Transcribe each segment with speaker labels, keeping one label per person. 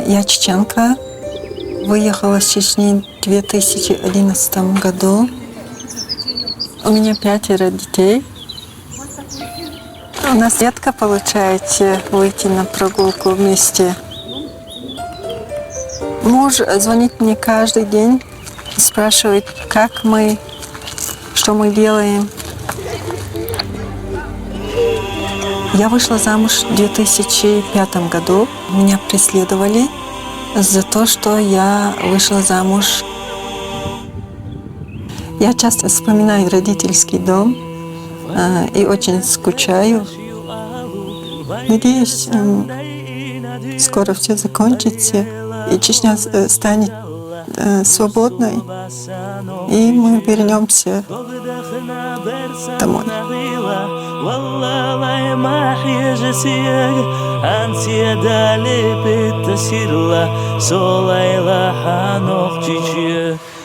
Speaker 1: Я чеченка, выехала с Чечни в 2011 году. У меня 5 детей. У нас редко получается выйти на прогулку вместе. Муж звонит мне каждый день, спрашивает, как мы, что мы делаем. Я вышла замуж в 2005 году. Меня преследовали за то, что я вышла замуж. Я часто вспоминаю родительский дом и очень скучаю. Надеюсь, скоро все закончится, и Чечня станет свободной, и мы вернемся домой.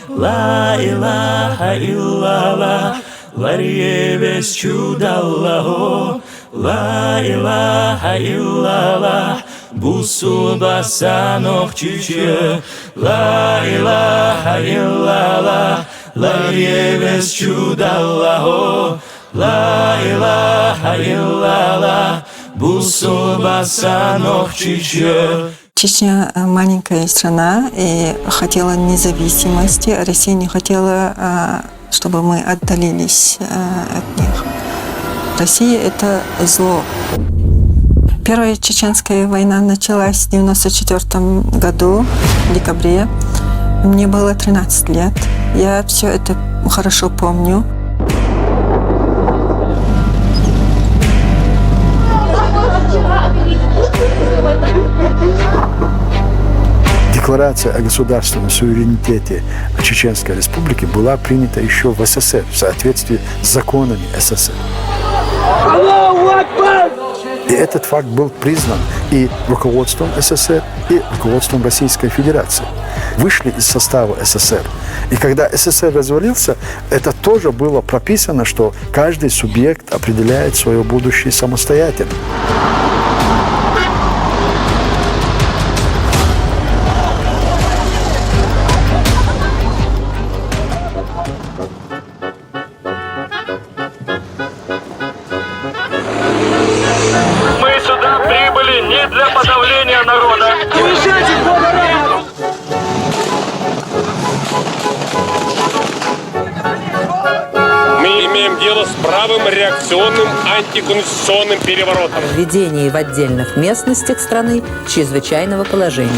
Speaker 2: La ilaha illallah, varieves чудаллаху. La ilaha illallah, busu basanok чиче. La ilaha illallah, varieves чудаллаху. La ilaha illallah, busu basanok чиче.
Speaker 1: Чечня маленькая страна и хотела независимости. Россия не хотела, чтобы мы отдалились от них. Россия — это зло. Первая чеченская война началась в 1994 году, в декабре. Мне было 13 лет. Я все это хорошо помню.
Speaker 3: Декларация о государственном суверенитете Чеченской Республики была принята еще в СССР в соответствии с законами СССР. И этот факт был признан и руководством СССР, и руководством Российской Федерации. Вышли из состава СССР. И когда СССР развалился, это тоже было прописано, что каждый субъект определяет свое будущее самостоятельно.
Speaker 2: Подавление народа.
Speaker 4: Мы имеем дело с правым реакционным антиконституционным переворотом.
Speaker 5: Введение в отдельных местностях страны чрезвычайного положения.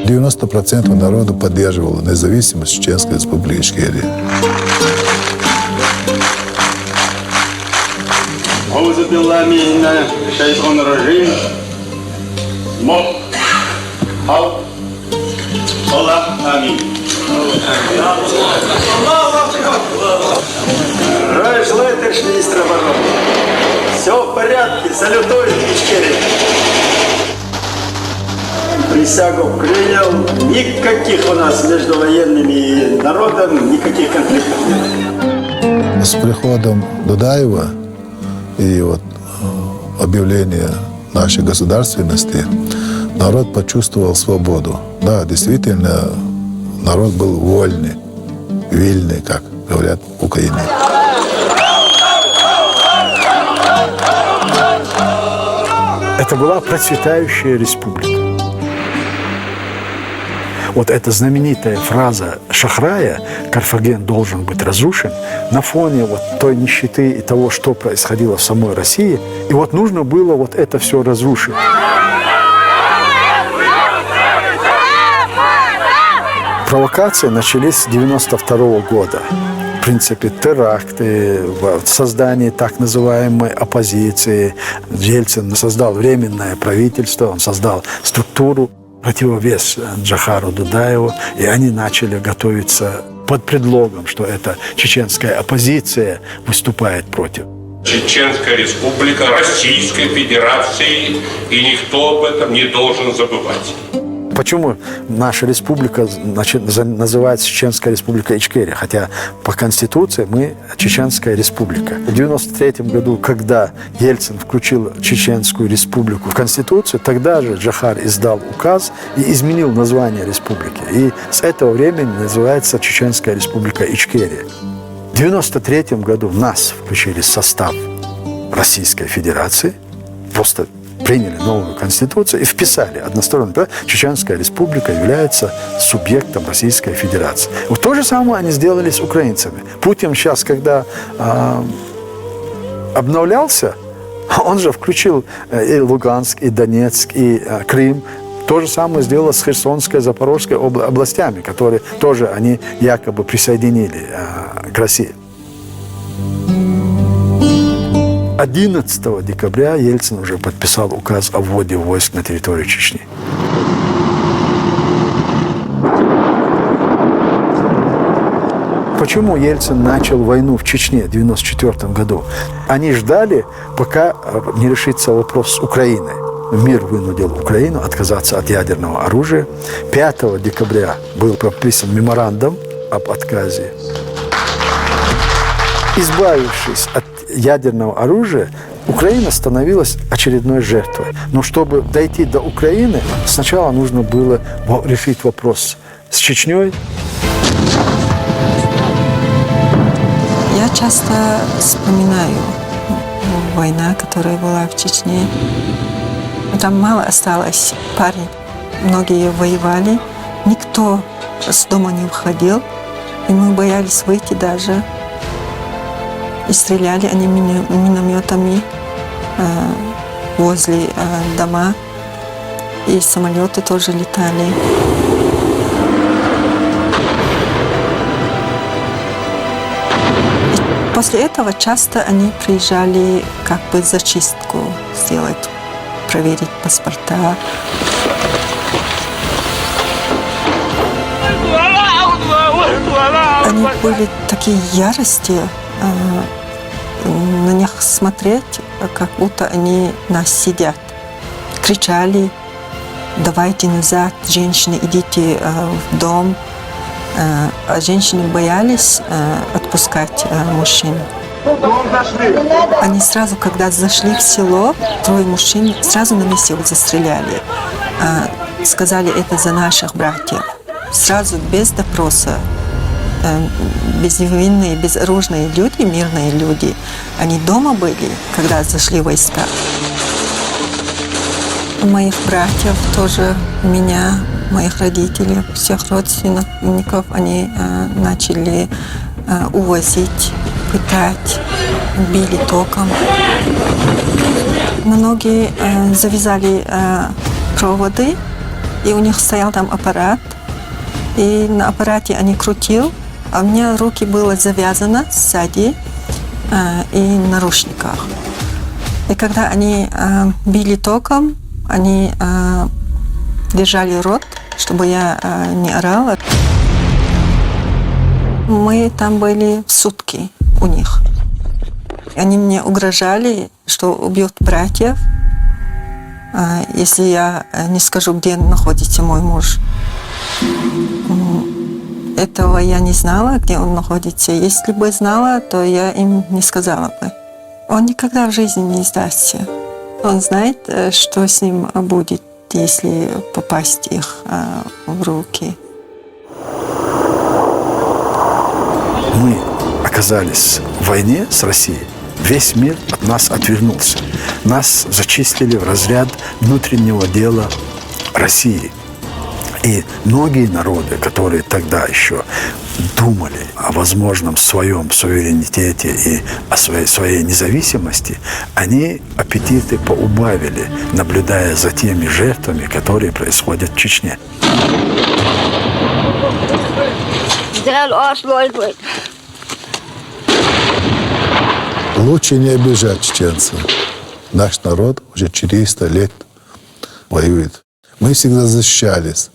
Speaker 6: 90% народа поддерживало независимость Чеченской Республики Ичкерия.
Speaker 7: Министр обороны. Все в порядке, салютую, Ичкерия. Присягу принял. Никаких у нас между военными и народом, никаких конфликтов нет.
Speaker 6: С приходом Дудаева и вот объявления нашей государственности народ почувствовал свободу. Да, действительно, народ был вольный, вильный, как говорят в Украине.
Speaker 3: Это была процветающая республика. Вот эта знаменитая фраза Шахрая «Карфаген должен быть разрушен» на фоне вот той нищеты и того, что происходило в самой России. И вот нужно было вот это все разрушить. Провокации начались с 1992 года. В принципе, теракты, создание так называемой оппозиции. Ельцин создал временное правительство, он создал структуру, противовес Джохару Дудаеву, и они начали готовиться под предлогом, что это чеченская оппозиция выступает против.
Speaker 4: Чеченская республика Российской Федерации, и никто об этом не должен забывать.
Speaker 3: Почему наша республика называется Чеченская республика Ичкерия, хотя по Конституции мы Чеченская республика. В 1993 году, когда Ельцин включил Чеченскую республику в Конституцию, тогда же Джохар издал указ и изменил название республики. И с этого времени называется Чеченская республика Ичкерия. В 1993 году нас включили в состав Российской Федерации, просто приняли новую конституцию и вписали односторонне. Чеченская республика является субъектом Российской Федерации. Вот то же самое они сделали с украинцами. Путин сейчас, когда обновлялся, он же включил и Луганск, и Донецк, и Крым. То же самое сделало с Херсонской, Запорожской областями, которые тоже они якобы присоединили к России. 11 декабря Ельцин уже подписал указ о вводе войск на территорию Чечни. Почему Ельцин начал войну в Чечне в 1994 году? Они ждали, пока не решится вопрос с Украиной. Мир вынудил Украину отказаться от ядерного оружия. 5 декабря был подписан меморандум об отказе. Избавившись от ядерного оружия, Украина становилась очередной жертвой. Но чтобы дойти до Украины, сначала нужно было решить вопрос с Чечней.
Speaker 1: Я часто вспоминаю войну, которая была в Чечне. Там мало осталось парней. Многие воевали. Никто с дома не уходил. И мы боялись выйти даже. И стреляли они минометами возле дома. И самолеты тоже летали. И после этого часто они приезжали как бы зачистку сделать, проверить паспорта. Они были такие ярости. На них смотреть, как будто они нас сидят. Кричали: давайте назад, женщины, идите в дом. А женщины боялись отпускать мужчин. Они сразу, когда зашли в село, 3 мужчин сразу на месте их застреляли. Сказали, это за наших братьев. Сразу, без допроса. Безвинные, безоружные люди, мирные люди, они дома были, когда зашли войска. Моих братьев тоже, меня, моих родителей, всех родственников они начали увозить, пытать, били током. Многие завязали проводы, и у них стоял там аппарат, и на аппарате они крутил, а у меня руки были завязаны сзади и в наручниках. И когда они били током, они держали рот, чтобы я не орала. Мы там были в сутки у них. Они мне угрожали, что убьют братьев, если я не скажу, где находится мой муж. Этого я не знала, где он находится. Если бы знала, то я им не сказала бы. Он никогда в жизни не сдастся. Он знает, что с ним будет, если попасть их в руки.
Speaker 3: Мы оказались в войне с Россией. Весь мир от нас отвернулся. Нас зачислили в разряд внутреннего дела России. И многие народы, которые тогда еще думали о возможном своем суверенитете и о своей независимости, они аппетиты поубавили, наблюдая за теми жертвами, которые происходят в Чечне.
Speaker 6: Лучше не обижать чеченцев. Наш народ уже 400 лет воюет. Мы всегда защищались.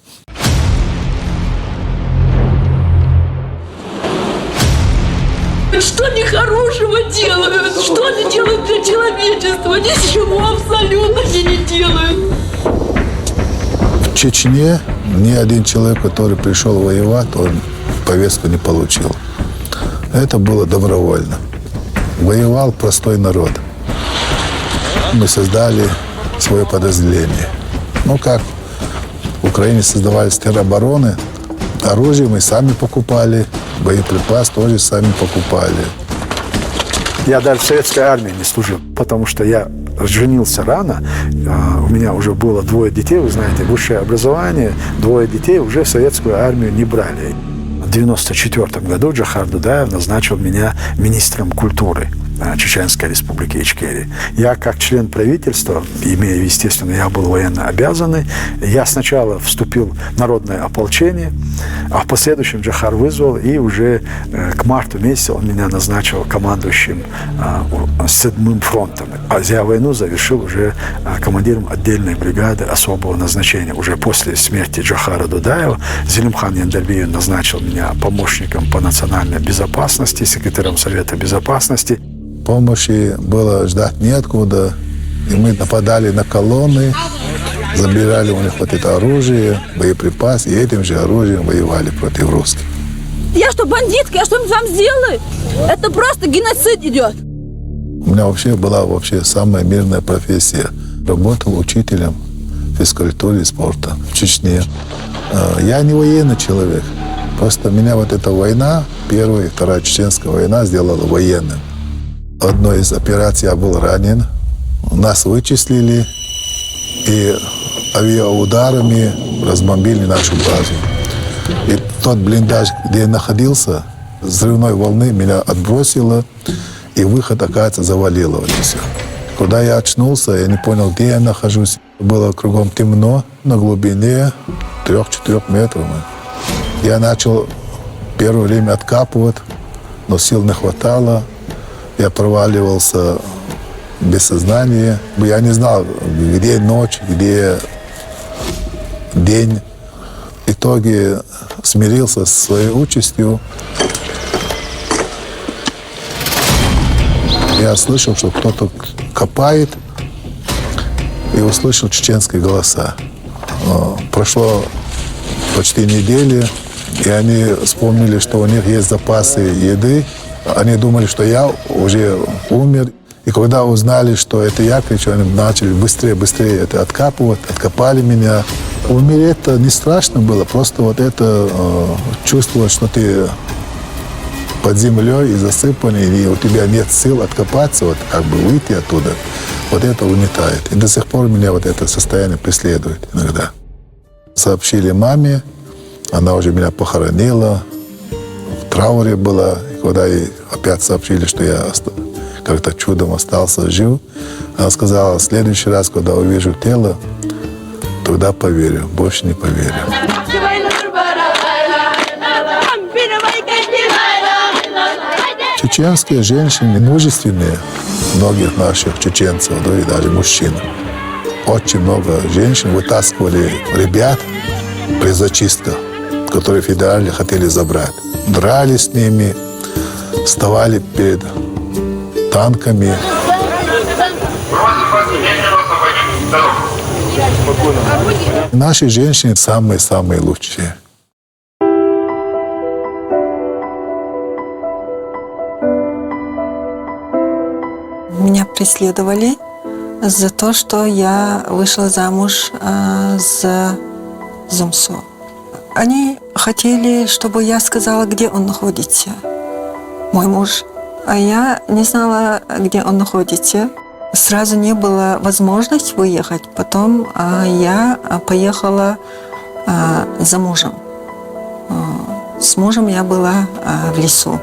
Speaker 8: Что они хорошего делают? Что они делают для человечества? Ничего абсолютно они не делают.
Speaker 6: В Чечне Ни один человек, который пришел воевать, он повестку не получил. Это было добровольно. Воевал простой народ. Мы создали свое подразделение. Ну, как в Украине создавались теробороны, оружие мы сами покупали, боеприпасы тоже сами покупали.
Speaker 3: Я даже в советской армии не служил, потому что я женился рано. У меня уже было 2 детей, вы знаете, высшее образование. 2 детей уже в советскую армию не брали. В 1994 году Джохар Дудаев назначил меня министром культуры Чеченской Республики Ичкерия. Я как член правительства, имея, естественно, я был военно обязанный, я сначала вступил в народное ополчение, а в последующем Джохар вызвал, и уже к марту месяца он меня назначил командующим 7-м фронтом. А я войну завершил уже командиром отдельной бригады особого назначения. Уже после смерти Джохара Дудаева Зелимхан Яндальбиев назначил меня помощником по национальной безопасности, секретарем Совета Безопасности.
Speaker 6: Помощи было ждать неоткуда, и мы нападали на колонны, забирали у них вот это оружие, боеприпасы, и этим же оружием воевали против русских.
Speaker 8: Я что, бандитка? Я что-нибудь вам сделаю? Это просто геноцид идет.
Speaker 6: У меня вообще была самая мирная профессия. Работал учителем физкультуры и спорта в Чечне. Я не военный человек. Просто меня вот эта война, Первая и Вторая Чеченская война, сделала военным. В одной из операций я был ранен. Нас вычислили и авиаударами разбомбили нашу базу. И тот блиндаж, где я находился, с взрывной волны меня отбросило, и выход, оказывается, завалило. Вот и все. Когда я очнулся, я не понял, где я нахожусь. Было кругом темно, на глубине 3-4 метров. Я начал первое время откапывать, но сил не хватало. Я проваливался без сознания. Я не знал, где ночь, где день. В итоге смирился со своей участью. Я слышал, что кто-то копает, и услышал чеченские голоса. Прошло почти неделя, и они вспомнили, что у них есть запасы еды. Они думали, что я уже умер. И когда узнали, что это я кричу, они начали быстрее это откапывать, откопали меня. Умереть это не страшно было, просто вот это чувство, что ты под землей и засыпанный, и у тебя нет сил откопаться, вот как бы выйти оттуда, вот это угнетает. И до сих пор меня вот это состояние преследует иногда. Сообщили маме, она уже меня похоронила, в трауре была. И когда ей опять сообщили, что я как-то чудом остался жив, она сказала, в следующий раз, когда увижу тело, тогда поверю, больше не поверю. Чеченские женщины мужественные, многих наших чеченцев, да и даже мужчин. Очень много женщин вытаскивали ребят при зачистках, которые федерали хотели забрать. Дрались с ними, вставали перед танками. Наши женщины самые-самые лучшие.
Speaker 1: Меня преследовали за то, что я вышла замуж за Зумсу. Они хотели, чтобы я сказала, где он находится, мой муж. А я не знала, где он находится. Сразу не было возможности выехать. Потом я поехала за мужем. С мужем я была в лесу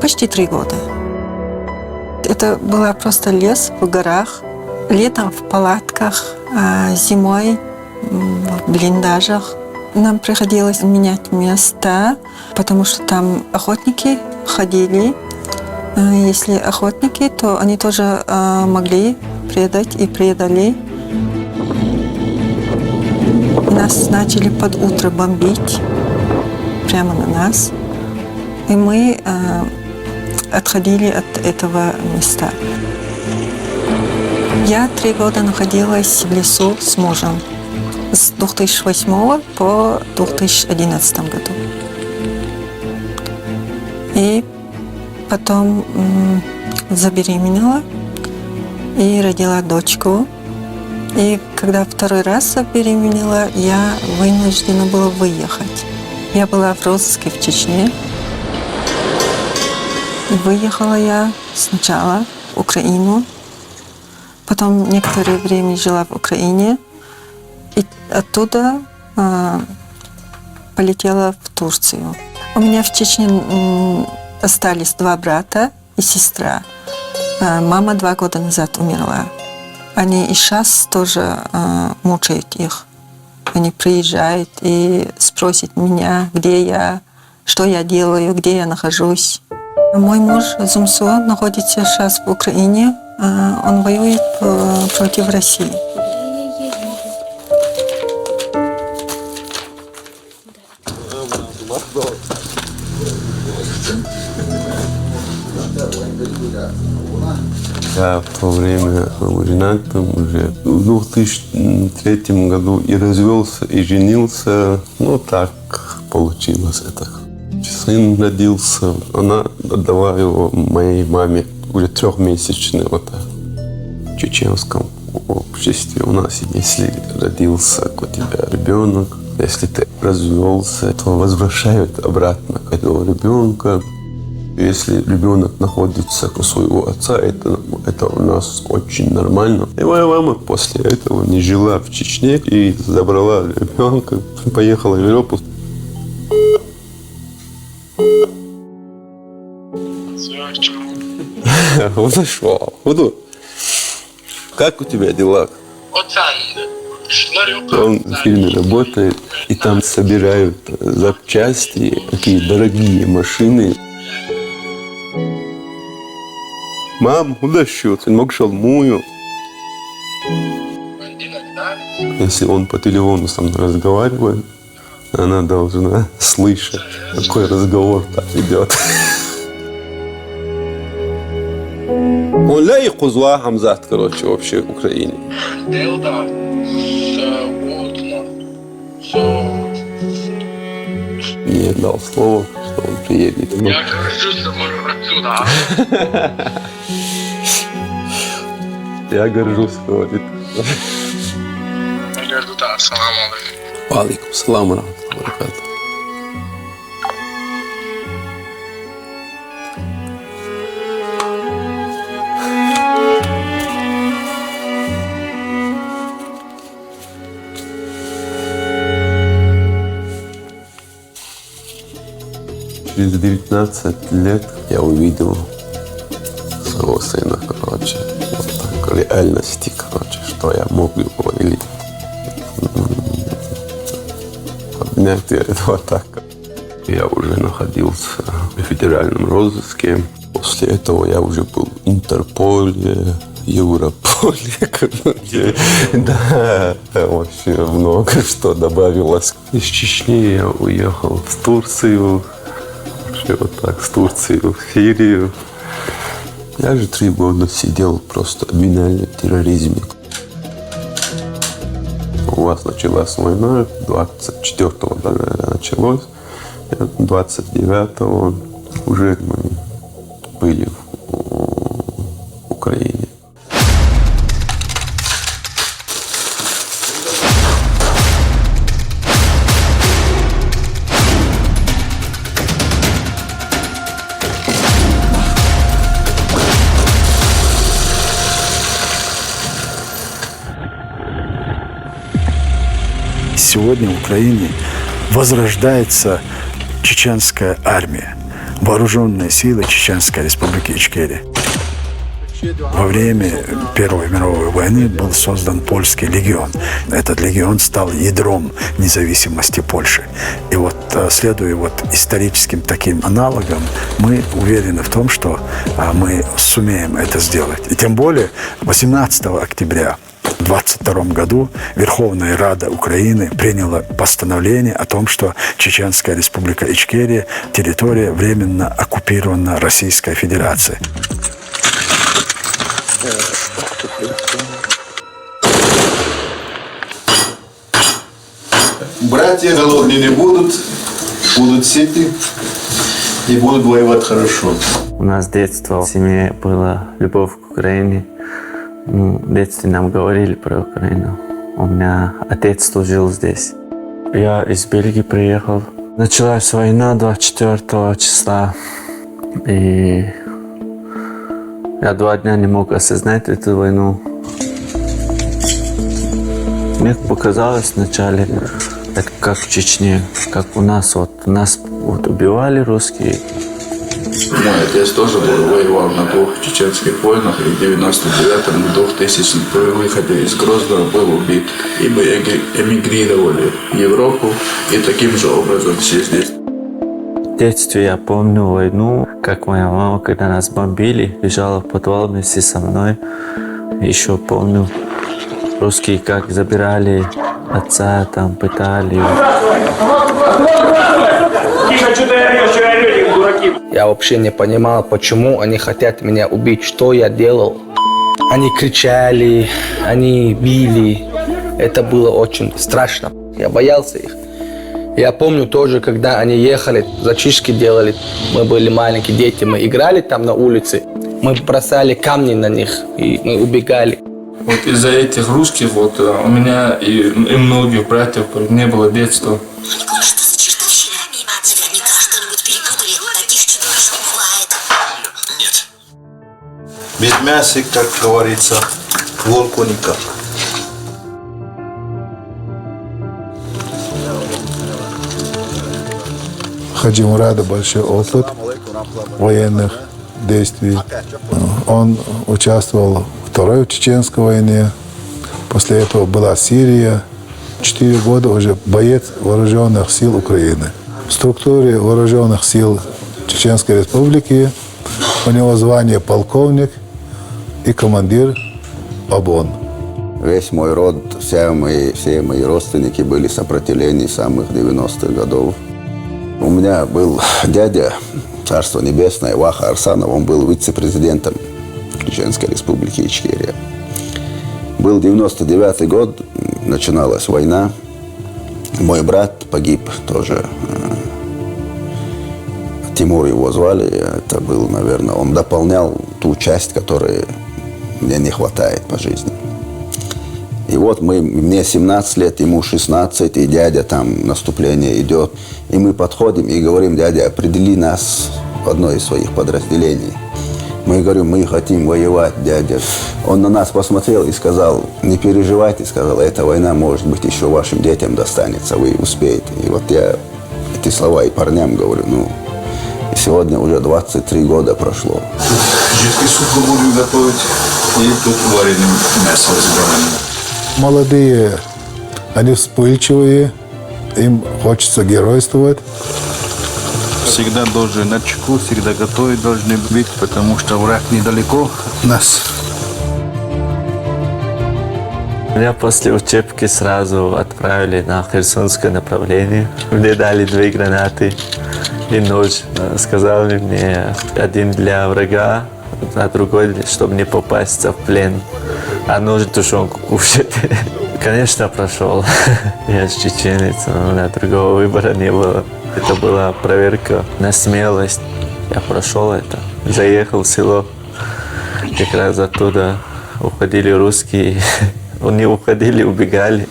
Speaker 1: почти 3 года. Это был просто лес в горах. Летом в палатках, зимой в блиндажах. Нам приходилось менять места, потому что там охотники ходили. Если охотники, то они тоже могли предать и предали. Нас начали под утро бомбить прямо на нас. И мы отходили от этого места. Я 3 года находилась в лесу с мужем. с 2008 по 2011 году. И потом забеременела и родила дочку. И когда второй раз забеременела, я вынуждена была выехать. Я была в розыске в Чечне. И выехала я сначала в Украину, потом некоторое время жила в Украине, и оттуда полетела в Турцию. У меня в Чечне остались 2 брата и сестра. Мама 2 года назад умерла. Они и сейчас тоже мучают их. Они приезжают и спросят меня, где я, что я делаю, где я нахожусь. Мой муж Зумсо находится сейчас в Украине. Он воюет против России.
Speaker 9: Я в то время был женатым уже в 2003 году и развелся, и женился. Ну, так получилось это. Сын родился, она отдала его моей маме, уже 3-месячный, вот, в чеченском обществе. У нас, если родился у тебя ребенок, если ты развелся, то возвращают обратно этого ребенка. Если ребенок находится у своего отца, это у нас очень нормально. И моя мама после этого не жила в Чечне и забрала ребенка, поехала в Европу. Зашел. Как у тебя дела? Он в фирме работает, и там собирают запчасти, такие дорогие машины. Мам, куда счет? Я мог шалмую. Если он по телефону со мной разговаривает, она должна слышать, какой разговор там идет. Он ляй кузва Хамзат, короче, вообще в Украине. Мне дал слово, что он приедет.
Speaker 4: Я горжусь отсюда.
Speaker 9: Я горжусь, говорит.
Speaker 4: Я горжусь, ассаламу алейкум.
Speaker 9: Алейкум салам, рахматуллахи ва баракатух. Через 19 лет я увидел своего сына, короче, вот так, реальности, короче, что я мог его или обнять вот так. Я уже находился в федеральном розыске. После этого я уже был в Интерполе, Европоле, короче. Да, вообще много что добавилось. Из Чечни я уехал в Турцию. Вот так, с Турции в Сирию. Я же 3 года сидел, просто обвиняли в терроризме. У вас началась война, 24-го началось, 29-го уже мы были в Украине.
Speaker 3: Сегодня в Украине возрождается чеченская армия, вооруженные силы Чеченской Республики Ичкерия. Во время Первой мировой войны был создан Польский легион. Этот легион стал ядром независимости Польши. И вот, следуя историческим таким аналогам, мы уверены в том, что мы сумеем это сделать. И тем более 18 октября в 1922 году Верховная Рада Украины приняла постановление о том, что Чеченская Республика Ичкерия – территория, временно оккупирована Российской Федерацией.
Speaker 6: братья голодные не будут, будут сыты и будут воевать хорошо.
Speaker 10: У нас с детства в семье была любовь к Украине. В детстве нам говорили про Украину. У меня отец служил здесь. Я из Бельгии приехал. Началась война 24 числа. И я 2 дня не мог осознать эту войну. Мне показалось вначале, это как в Чечне, как у нас. Вот нас убивали русские.
Speaker 11: Мой отец тоже воевал на 2 чеченских войнах, и в 99-м, в 2000-м при выходе из Грозного был убит. И мы эмигрировали в Европу, и таким же образом все здесь.
Speaker 10: В детстве я помню войну, как моя мама, когда нас бомбили, бежала в подвал вместе со мной. Еще помню, русские как забирали отца, там пытали.
Speaker 12: Я вообще не понимал, почему они хотят меня убить, что я делал. Они кричали, они били. Это было очень страшно. Я боялся их. Я помню тоже, когда они ехали, зачистки делали. Мы были маленькие дети, мы играли там на улице. Мы бросали камни на них, и мы убегали.
Speaker 11: Вот из-за этих русских вот у меня и многих братьев не было детства.
Speaker 6: Без мяса, как говорится, волку никак. Хаджи Мурада большой опыт военных действий. Он участвовал в Второй Чеченской войне. После этого была Сирия. 4 года уже боец вооруженных сил Украины. В структуре вооруженных сил Чеченской Республики у него звание полковник и командир ОБОН.
Speaker 13: Весь мой род, все мои родственники были в сопротивлении самых 90-х годов. У меня был дядя, Царство Небесное, Ваха Арсанов, он был вице-президентом Чеченской Республики Ичкерия. Был 99-й год, начиналась война. Мой брат погиб тоже. Тимур его звали. Это был, наверное, он дополнял ту часть, которой мне не хватает по жизни. И вот мне 17 лет, ему 16, и дядя там, наступление идет. И мы подходим и говорим: дядя, определи нас в одно из своих подразделений. Мы говорим: мы хотим воевать, дядя. Он на нас посмотрел и сказал: не переживайте, сказал, эта война, может быть, еще вашим детям достанется, вы успеете. И вот я эти слова и парням говорю, и сегодня уже 23 года прошло.
Speaker 11: Жидкий суп будем готовить, и тут вареное мясо разбираем.
Speaker 6: Молодые, они вспыльчивые, им хочется геройствовать.
Speaker 14: Всегда должен на чеку, всегда готовы должны быть, потому что враг недалеко от нас.
Speaker 10: Меня после учебки сразу отправили на Херсонское направление, где дали 2 гранаты и нож. Сказали мне, один для врага, а другой, чтобы не попасть в плен, а нож тушенку кушать. Конечно, прошел. Я же чеченец, но у меня другого выбора не было. Это была проверка на смелость. Я прошел это. Заехал в село. Как раз оттуда уходили русские. Они уходили, убегали.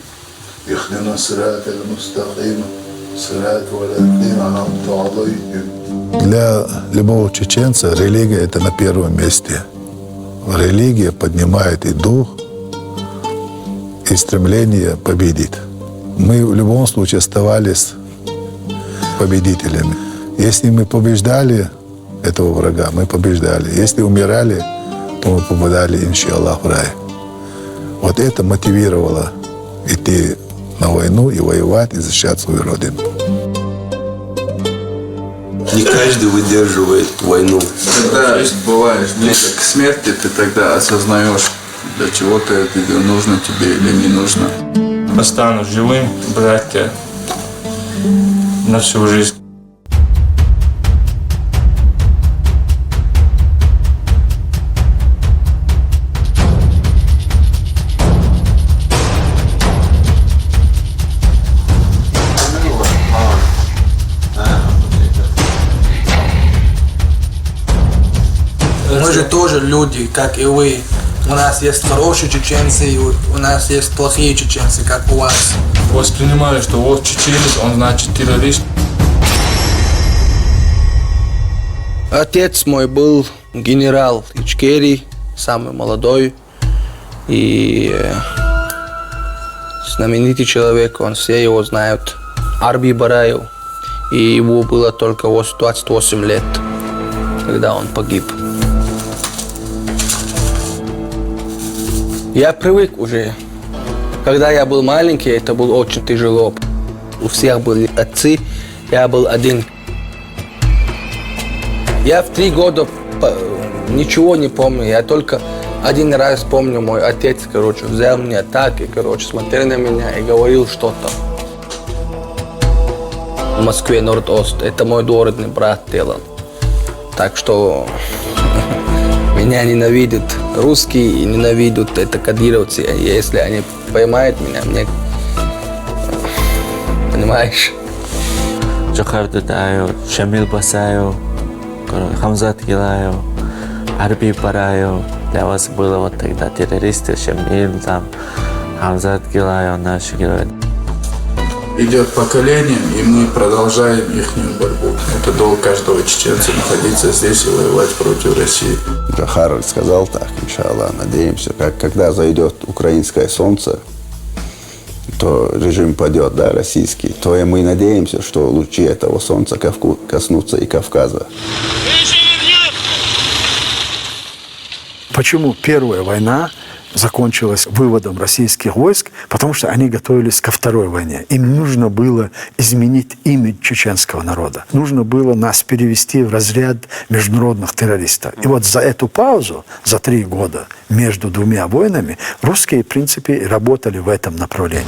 Speaker 6: Для любого чеченца религия – это на первом месте. Религия поднимает и дух, и стремление победить. Мы в любом случае оставались победителями. Если мы побеждали этого врага, мы побеждали. Если умирали, то мы попадали, иншаллах, в рай. Вот это мотивировало идти на войну и воевать, и защищать свою родину.
Speaker 9: Не каждый выдерживает войну.
Speaker 11: Когда бываешь близко к смерти, ты тогда осознаешь, для чего-то это нужно тебе или не нужно. Останусь живым, братья, на всю жизнь.
Speaker 12: Мы же тоже люди, как и вы. У нас есть хорошие чеченцы, и у нас есть плохие чеченцы, как у вас.
Speaker 14: Воспринимали, что вот чеченец, он значит террорист.
Speaker 12: Отец мой был генерал Ичкерии, самый молодой. И знаменитый человек, все его знают, Арби Бараев. И ему было только 28 лет, когда он погиб. Я привык уже. Когда я был маленький, это было очень тяжело. У всех были отцы, я был один. Я в 3 года ничего не помню, я только один раз помню, мой отец, взял меня так и, смотрел на меня и говорил что-то. В Москве, Норд-Ост, это мой двоюродный брат делал. Так что меня ненавидят русские и ненавидят это кадыровцы. Если они поймают меня, понимаешь?
Speaker 10: Жохар Дудаев, Шамил Басаев, Хамзат Гилаев, Арби Бараев. Для вас было вот тогда террористы, Шамил, Хамзат Гилаев, наши герои.
Speaker 11: Идет поколение, и мы продолжаем их борьбу. Это долг каждого чеченца находиться здесь и воевать против России.
Speaker 13: Жохар сказал так, иншаллах, надеемся, когда зайдет украинское солнце, то режим падет, российский, то и мы надеемся, что лучи этого солнца коснутся и Кавказа.
Speaker 3: Почему Первая война закончилась выводом российских войск? Потому что они готовились ко Второй войне. Им нужно было изменить имидж чеченского народа. Нужно было нас перевести в разряд международных террористов. И вот за эту паузу, за 3 года между 2 войнами, русские, в принципе, работали в этом направлении.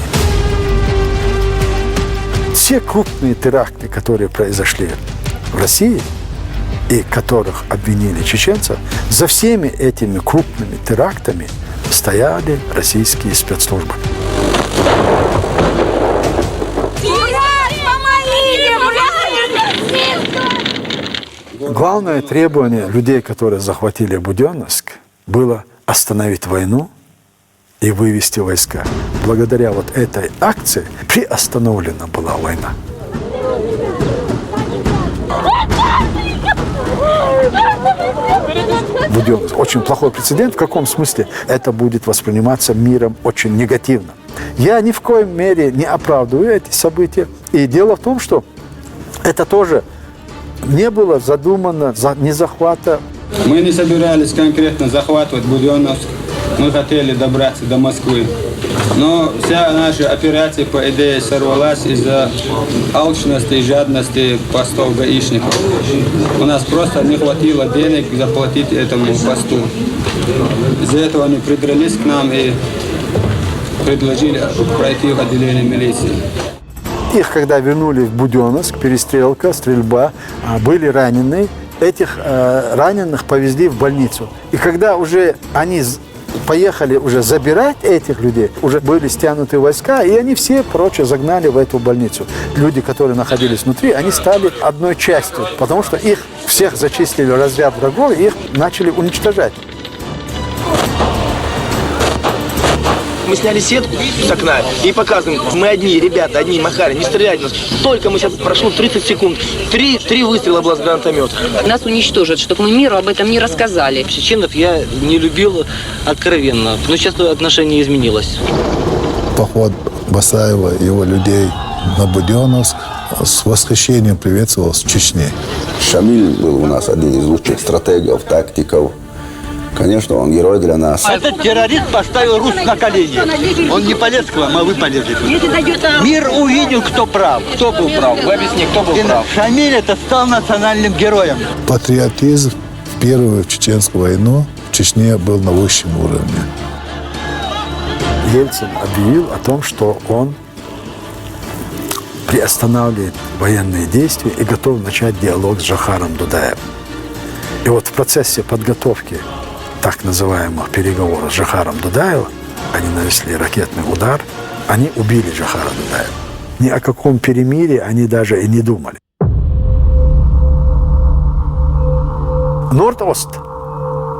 Speaker 3: Все крупные теракты, которые произошли в России, и которых обвинили чеченцев, за всеми этими крупными терактами стояли российские спецслужбы. Главное требование людей, которые захватили Буденновск, было остановить войну и вывести войска. Благодаря вот этой акции приостановлена была война. Буденновск. Очень плохой прецедент. В каком смысле? Это будет восприниматься миром очень негативно. Я ни в коем мере не оправдываю эти события. И дело в том, что это тоже не было задумано не захвата.
Speaker 15: Мы не собирались конкретно захватывать Буденновск. Мы хотели добраться до Москвы. Но вся наша операция, по идее, сорвалась из-за алчности и жадности постов гаишников. У нас просто не хватило денег заплатить этому посту. Из-за этого они придрались к нам и предложили пройти в отделение милиции.
Speaker 3: Их, когда вернули в Буденновск, перестрелка, стрельба, были ранены. Этих раненых повезли в больницу. И когда уже они поехали уже забирать этих людей, уже были стянуты войска, и они все, загнали в эту больницу. Люди, которые находились внутри, они стали одной частью, потому что их всех зачислили в разряд врагов, и их начали уничтожать.
Speaker 16: Мы сняли сетку с окна и показываем, мы одни, ребята, одни, махали, не стреляйте нас. Только мы сейчас прошло 30 секунд, три выстрела было с гранатомета.
Speaker 5: Нас уничтожат, чтобы мы миру об этом не рассказали.
Speaker 16: Чеченцев я не любил откровенно, но сейчас отношение изменилось.
Speaker 6: Поход Басаева и его людей на Буденновск с восхищением приветствовался в Чечне.
Speaker 13: Шамиль был у нас один из лучших стратегов, тактиков. Конечно, он герой для нас.
Speaker 16: Этот террорист поставил Русь на колени. Он не полез к вам, а вы полезли. Мир увидел, кто прав. Кто был прав? Вы объясните, кто был прав. Шамиль это стал национальным героем.
Speaker 6: Патриотизм в Первую Чеченскую войну в Чечне был на высшем уровне.
Speaker 3: Ельцин объявил о том, что он приостанавливает военные действия и готов начать диалог с Жохаром Дудаевым. И вот в процессе подготовки так называемых переговоров с Жохаром Дудаевым, они нанесли ракетный удар, они убили Жохара Дудаева. Ни о каком перемирии они даже и не думали. Норд-Ост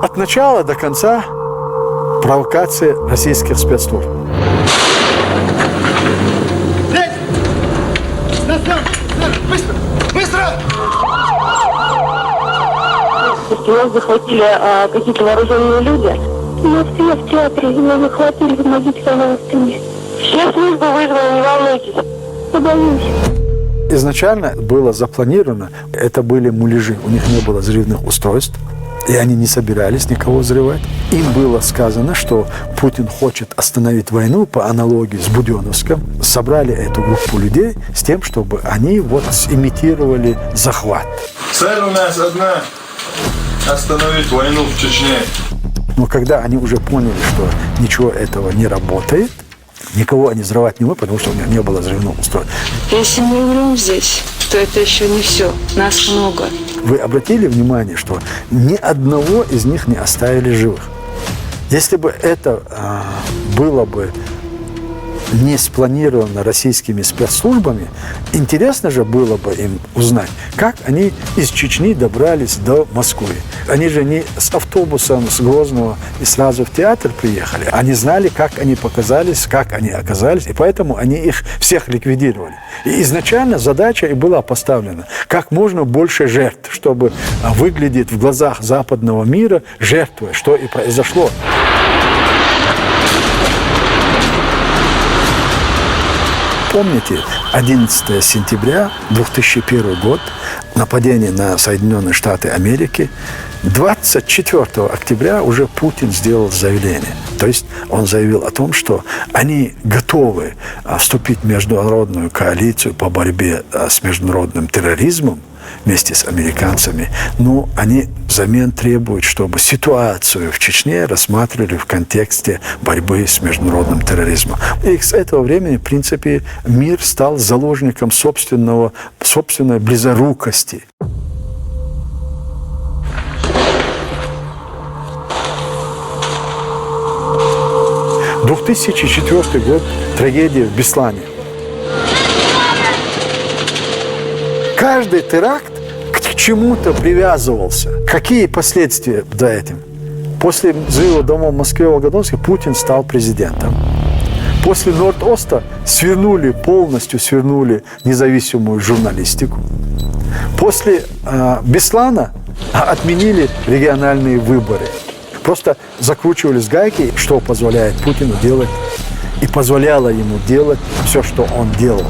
Speaker 3: от начала до конца провокации российских спецслужб.
Speaker 17: Нас захватили какие-то вооруженные люди. Мы все в театре, нас захватили, помогите, пожалуйста, мне. Все службы вызваны, не волнуйтесь. Я боюсь.
Speaker 3: Изначально было запланировано, это были муляжи, у них не было взрывных устройств, и они не собирались никого взрывать. Им было сказано, что Путин хочет остановить войну по аналогии с Буденновском. Собрали эту группу людей с тем, чтобы они вот имитировали захват.
Speaker 18: Цель у нас одна – остановить войну в Чечне.
Speaker 3: Но когда они уже поняли, что ничего этого не работает, никого они взрывать не могут, потому что у них не было взрывного устройства.
Speaker 19: Если мы умрем здесь, то это еще не все. Нас много.
Speaker 3: Вы обратили внимание, что ни одного из них не оставили живых? Если бы это было бы не спланировано российскими спецслужбами, интересно же было бы им узнать, как они из Чечни добрались до Москвы. Они же не с автобусом с Грозного и сразу в театр приехали. Они знали, как они показались, как они оказались, и поэтому они их всех ликвидировали. И изначально задача и была поставлена, как можно больше жертв, чтобы выглядеть в глазах западного мира жертвой, что и произошло. Помните, 11 сентября 2001 год, нападение на Соединенные Штаты Америки. 24 октября уже Путин сделал заявление. То есть он заявил о том, что они готовы вступить в международную коалицию по борьбе с международным терроризмом вместе с американцами, но они взамен требуют, чтобы ситуацию в Чечне рассматривали в контексте борьбы с международным терроризмом. И с этого времени, в принципе, мир стал заложником собственной близорукости. — 2004 год, трагедия в Беслане. Каждый теракт к чему-то привязывался. Какие последствия за этим? После взрыва дома в Москве и Волгодонске Путин стал президентом. После Норд-Оста полностью свернули независимую журналистику. После Беслана отменили региональные выборы. Просто закручивались гайки, что позволяет Путину делать, и позволяло ему делать все, что он делал.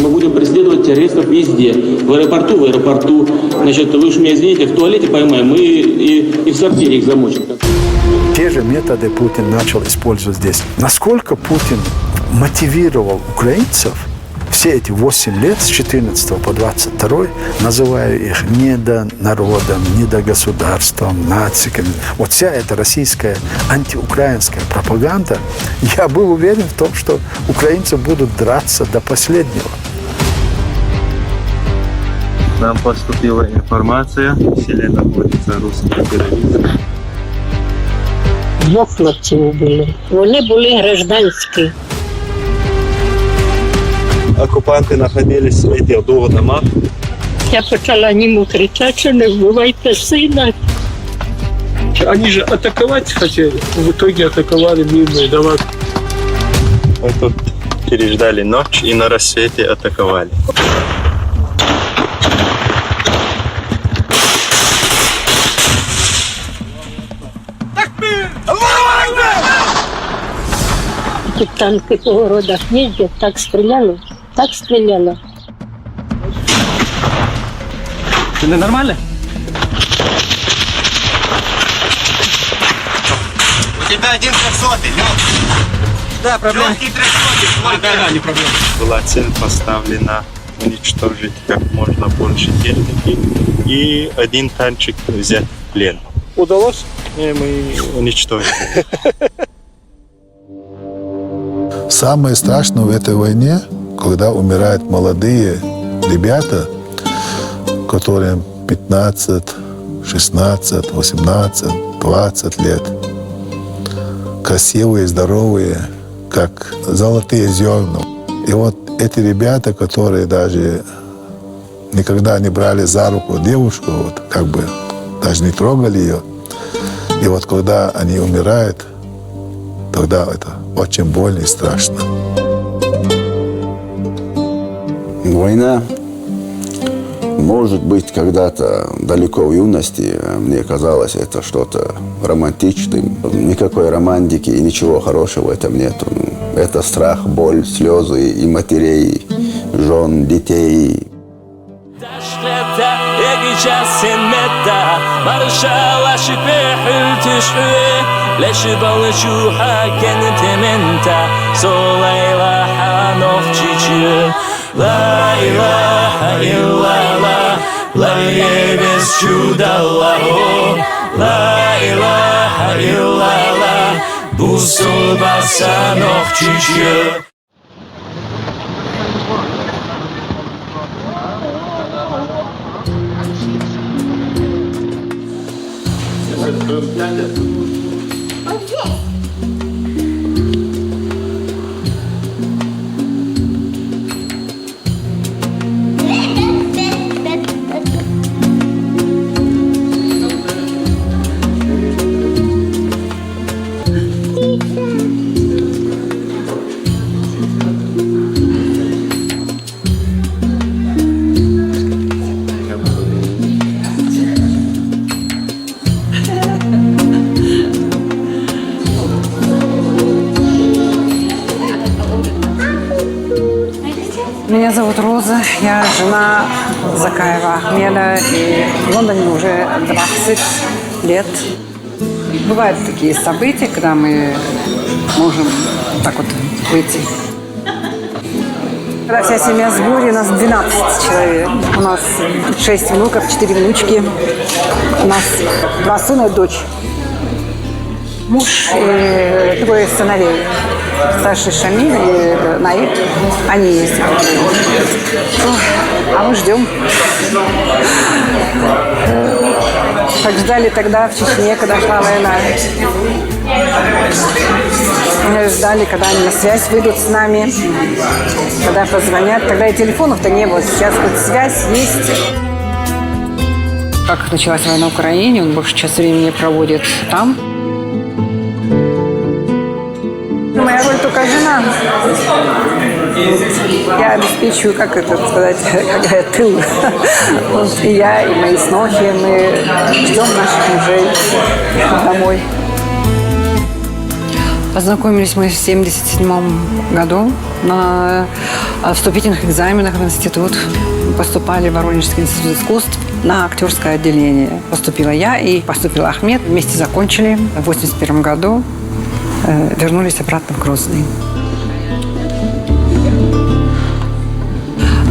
Speaker 20: Мы будем преследовать террористов везде. В аэропорту. Значит, вы уж меня извините, в туалете поймаем, мы и в сортире их замочим.
Speaker 3: Те же методы Путин начал использовать здесь. Насколько Путин мотивировал украинцев все эти 8 лет, с 14 по 22, называя их недонародом, недогосударством, нациками. Вот вся эта российская антиукраинская пропаганда, я был уверен в том, что украинцы будут драться до последнего.
Speaker 10: Нам поступила информация, в селе находится русский террорист.
Speaker 17: Двох хлопців убили. Вони були гражданські.
Speaker 10: Оккупанты находились в этих двух домах.
Speaker 17: Я почала нему кричати, що не вбивайте сина.
Speaker 21: Они же атаковать хотели. В итоге атаковали мирные дома.
Speaker 10: Мы тут переждали ночь и на рассвете атаковали.
Speaker 17: Тут танки по городах їздять, так стріляли.
Speaker 21: Ты ненормально?
Speaker 16: У тебя 1 300-й,
Speaker 21: Да, проблема.
Speaker 16: Легкий 300-й,
Speaker 21: Да, не проблема.
Speaker 10: Была цель поставлена уничтожить как можно больше техники и один танчик взять в плен.
Speaker 21: Удалось?
Speaker 10: И мы уничтожили.
Speaker 6: Самое страшное в этой войне, когда умирают молодые ребята, которым 15, 16, 18, 20 лет. Красивые, здоровые, как золотые зерна. И вот эти ребята, которые даже никогда не брали за руку девушку, вот, как бы даже не трогали ее, И вот когда они умирают, тогда это очень больно и страшно.
Speaker 13: Война, может быть, когда-то далеко в юности мне казалось это что-то романтичным. Никакой романтики и ничего хорошего в этом нету. Это страх, боль, слезы и матерей, жен, детей.
Speaker 2: لا إله إلا الله لا يبس جود الله لا إله إلا الله بوسل بسانوخ چیچیه
Speaker 22: Меня зовут Роза, я жена Закаева Ахмеда, и в Лондоне уже 20 лет. Бывают такие события, когда мы можем так вот выйти. Когда вся семья в сборе, у нас 12 человек. У нас 6 внуков, 4 внучки. У нас 2 сына и дочь. Муж и двое сыновей. Старший Шамиль и Наиб. Они есть. А мы ждем. Как ждали тогда в Чечне, когда шла война. Мы ждали, когда они на связь выйдут с нами, когда позвонят. Тогда и телефонов-то не было. Сейчас хоть связь есть. Как началась война в Украине, он большую часть времени проводит там. Моя роль только жена. Я обеспечиваю, как это сказать, какая тыл. Вот и я, и мои снохи, мы ждем наших мужей домой. Познакомились мы в 1977 году на вступительных экзаменах в институт. Поступали в Воронежский институт искусств на актерское отделение. Поступила я и поступил Ахмед. Вместе закончили в 1981 году. Вернулись обратно в Грозный.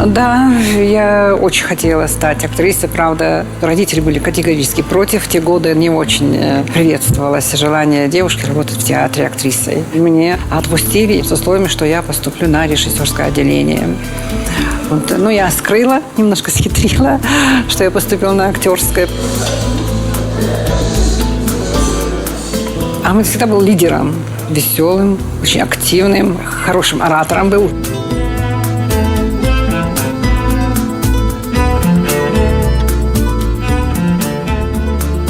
Speaker 22: Да, я очень хотела стать актрисой. Правда, родители были категорически против. В те годы не очень приветствовалось желание девушки работать в театре актрисой. Мне отпустили с условием, что я поступлю на режиссерское отделение. Вот. Ну, я скрыла, немножко схитрила, что я поступила на актерское. Ахмед всегда был лидером, веселым, очень активным, хорошим оратором был.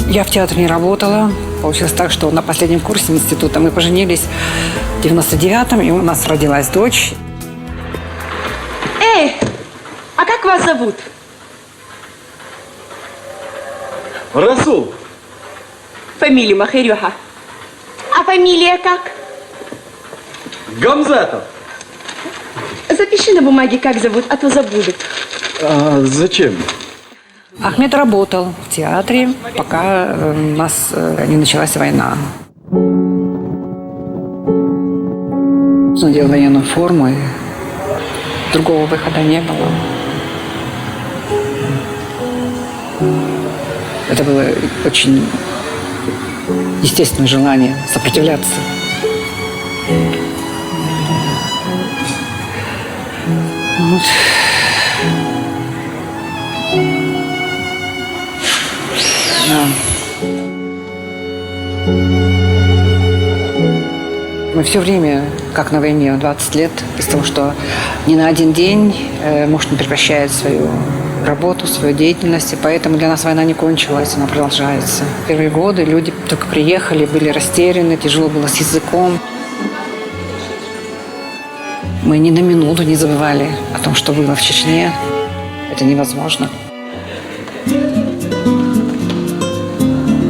Speaker 22: Я в театре не работала. Получилось так, что на последнем курсе института мы поженились в 99-м, и у нас родилась дочь.
Speaker 23: Эй, а как вас зовут?
Speaker 16: Расул.
Speaker 23: Фамилия Махерюха. А фамилия как?
Speaker 16: Гамзатов.
Speaker 23: Запиши на бумаге, как зовут, а то забудут.
Speaker 16: А зачем?
Speaker 22: Ахмед работал в театре, пока у нас не началась война. Он надел военную форму, и другого выхода не было. Это было очень естественное желание сопротивляться. Вот. Да. Мы все время, как на войне, 20 лет, из того, что ни на один день муж не прекращает свою работу, свою деятельность, и поэтому для нас война не кончилась, она продолжается. Первые годы люди только приехали, были растеряны, тяжело было с языком. Мы ни на минуту не забывали о том, что было в Чечне. Это невозможно.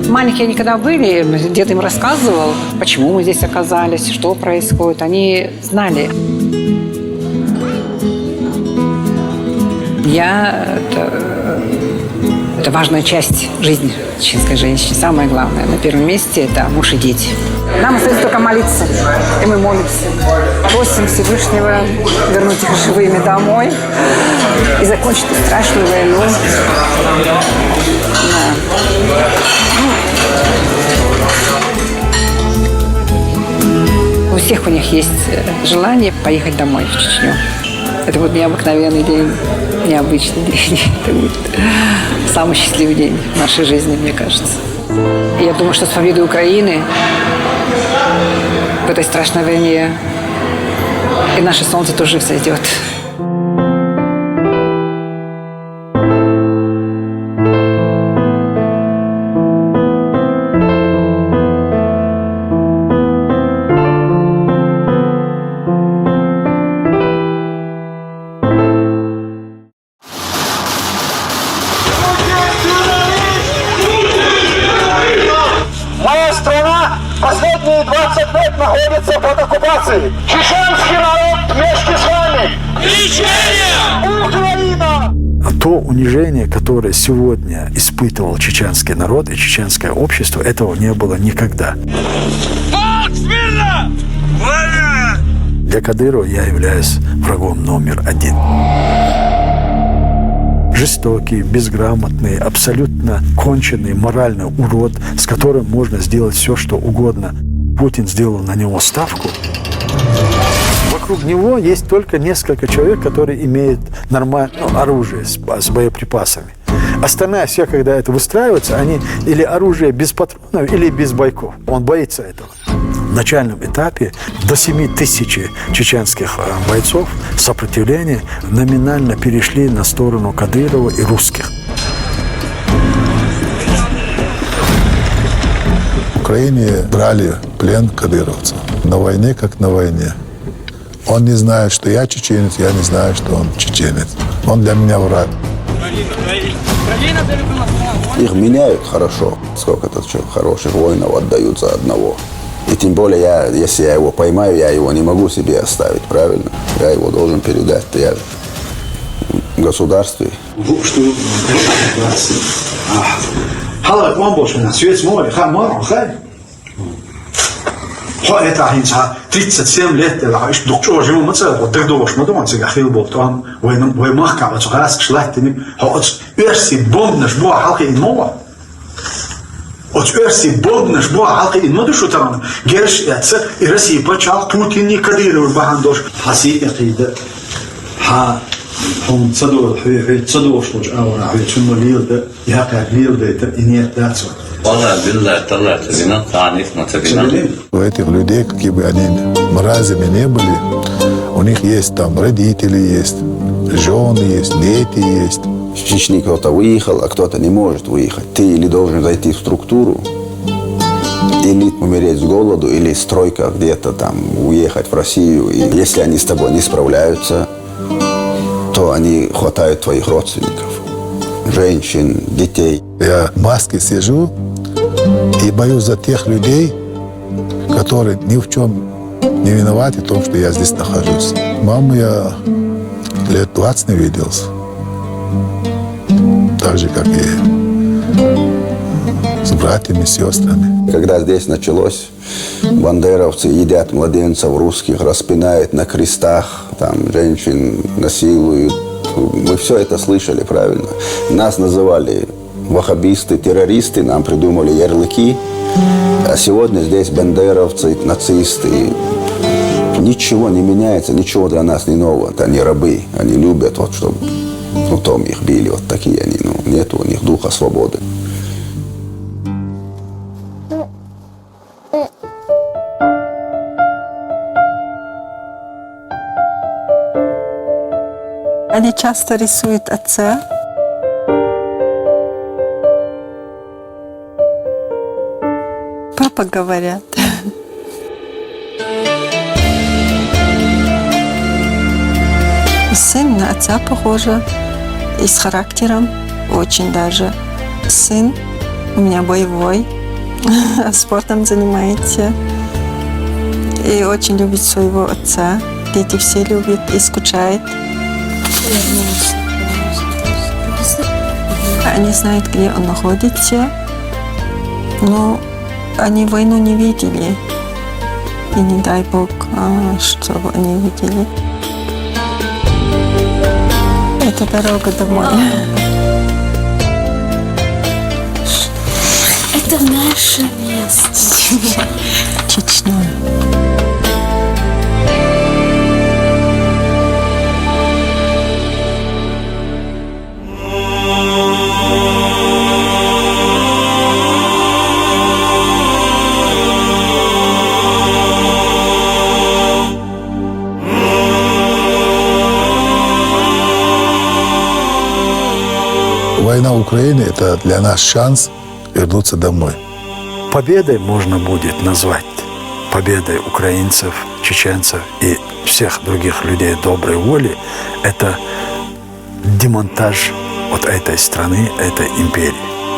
Speaker 22: Маленькие они когда были, дед им рассказывал, почему мы здесь оказались, что происходит. Они знали. Это важная часть жизни чеченской женщины. Самое главное, на первом месте это муж и дети. Нам остается только молиться, и мы молимся. Просим Всевышнего вернуть их живыми домой и закончить эту страшную войну. У всех у них есть желание поехать домой в Чечню. Это будет необыкновенный день, необычный день. Это будет самый счастливый день в нашей жизни, мне кажется. И я думаю, что с победой Украины в этой страшной войне и наше солнце тоже взойдет.
Speaker 1: Моя страна последние 20 лет находится под оккупацией. Чеченский народ вместе с вами. Украина!
Speaker 3: То унижение, которое сегодня испытывал чеченский народ и чеченское общество, этого не было никогда. Для Кадырова я являюсь врагом номер один. Жестокий, безграмотный, абсолютно конченый, моральный урод, с которым можно сделать все, что угодно. Путин сделал на него ставку. Вокруг него есть только несколько человек, которые имеют нормальное оружие с боеприпасами. Остальные все, когда это выстраивается, они или оружие без патронов, или без бойков. Он боится этого. В начальном этапе до 7 тысяч чеченских бойцов сопротивления номинально перешли на сторону Кадырова и русских.
Speaker 6: В Украине брали в плен кадыровцев. На войне, как на войне. Он не знает, что я чеченец, я не знаю, что он чеченец. Он для меня враг.
Speaker 13: Их меняют хорошо. Сколько-то хороших воинов отдают за одного. И тем более, если я его поймаю, я его не могу себе оставить, правильно? Я его должен передать. Я в государстве.
Speaker 1: Это 37 лет, доктор живу мацал, вот так думаешь, мы думаем, что хил был, там вы махка, вот раз шлать, ты вот версии бомбнаш была халка и нова. Вот версии бомбнаш была халка и нова, что там герш это и Россия почал Путин не Кадыров бахандош, хаси это ха он цадор, цадор что а он чему лилда, я как лилда это и нет дацо.
Speaker 6: У этих людей, какие бы они мразями не были, у них есть там родители, есть жены, есть дети, есть.
Speaker 13: В Чечне кто-то выехал, а кто-то не может выехать. Ты или должен зайти в структуру, или умереть с голоду, или стройка где-то там, уехать в Россию. И если они с тобой не справляются, то они хватают твоих родственников, женщин, детей.
Speaker 6: Я в маске сижу и боюсь за тех людей, которые ни в чем не виноваты в том, что я здесь нахожусь. Маму я лет 20 не виделся. Так же, как и с братьями, с сестрами.
Speaker 13: Когда здесь началось, бандеровцы едят младенцев русских, распинают на крестах, там женщин насилуют. Мы все это слышали, правильно? Нас называли ваххабисты, террористы, нам придумали ярлыки. А сегодня здесь бандеровцы, нацисты. Ничего не меняется, ничего для нас не нового. Они рабы, они любят, вот, чтобы том их били, вот такие они. Нет у них духа свободы.
Speaker 7: Они часто рисуют отца
Speaker 4: поговорят. Сын на отца похожа, и с характером очень даже. Сын у меня боевой, спортом занимается и очень любит своего отца. Дети все любят и скучают. Они знают, где он находится, но они войну не видели. И не дай Бог, чтобы они видели. Это дорога домой.
Speaker 7: Это наше место.
Speaker 4: Чечня.
Speaker 6: Война в Украине – это для нас шанс вернуться домой.
Speaker 3: Победой можно будет назвать, победой украинцев, чеченцев и всех других людей доброй воли, это демонтаж вот этой страны, этой империи.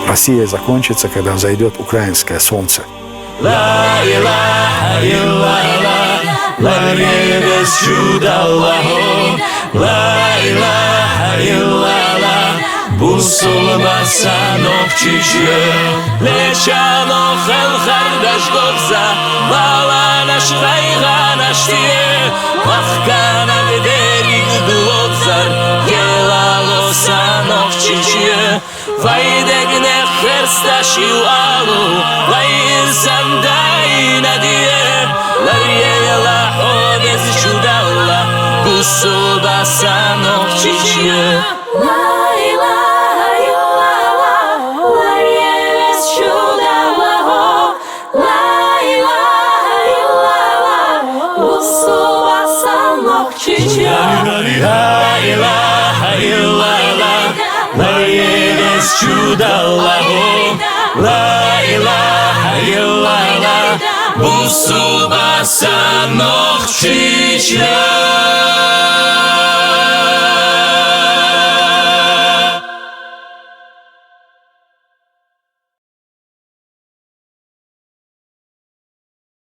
Speaker 3: Россия закончится, когда взойдет украинское солнце.
Speaker 2: La ilaha illallah, la без чуда Аллаху. La ilaha illallah, Бусулбасанов чичье, Лечанов хардаш гобза, Лала наш хайга наш тие, Махкана гдерик дулобзар, Елалосанов чичье, Вайдегне херсташ юалу, Вайирсан дай надие, Ларьела без чуда Аллах, Бусулбасанов чичье. La ilaha illallah, без чуда Аллаху. La ilaha illallah, Бусулбасанов чичье.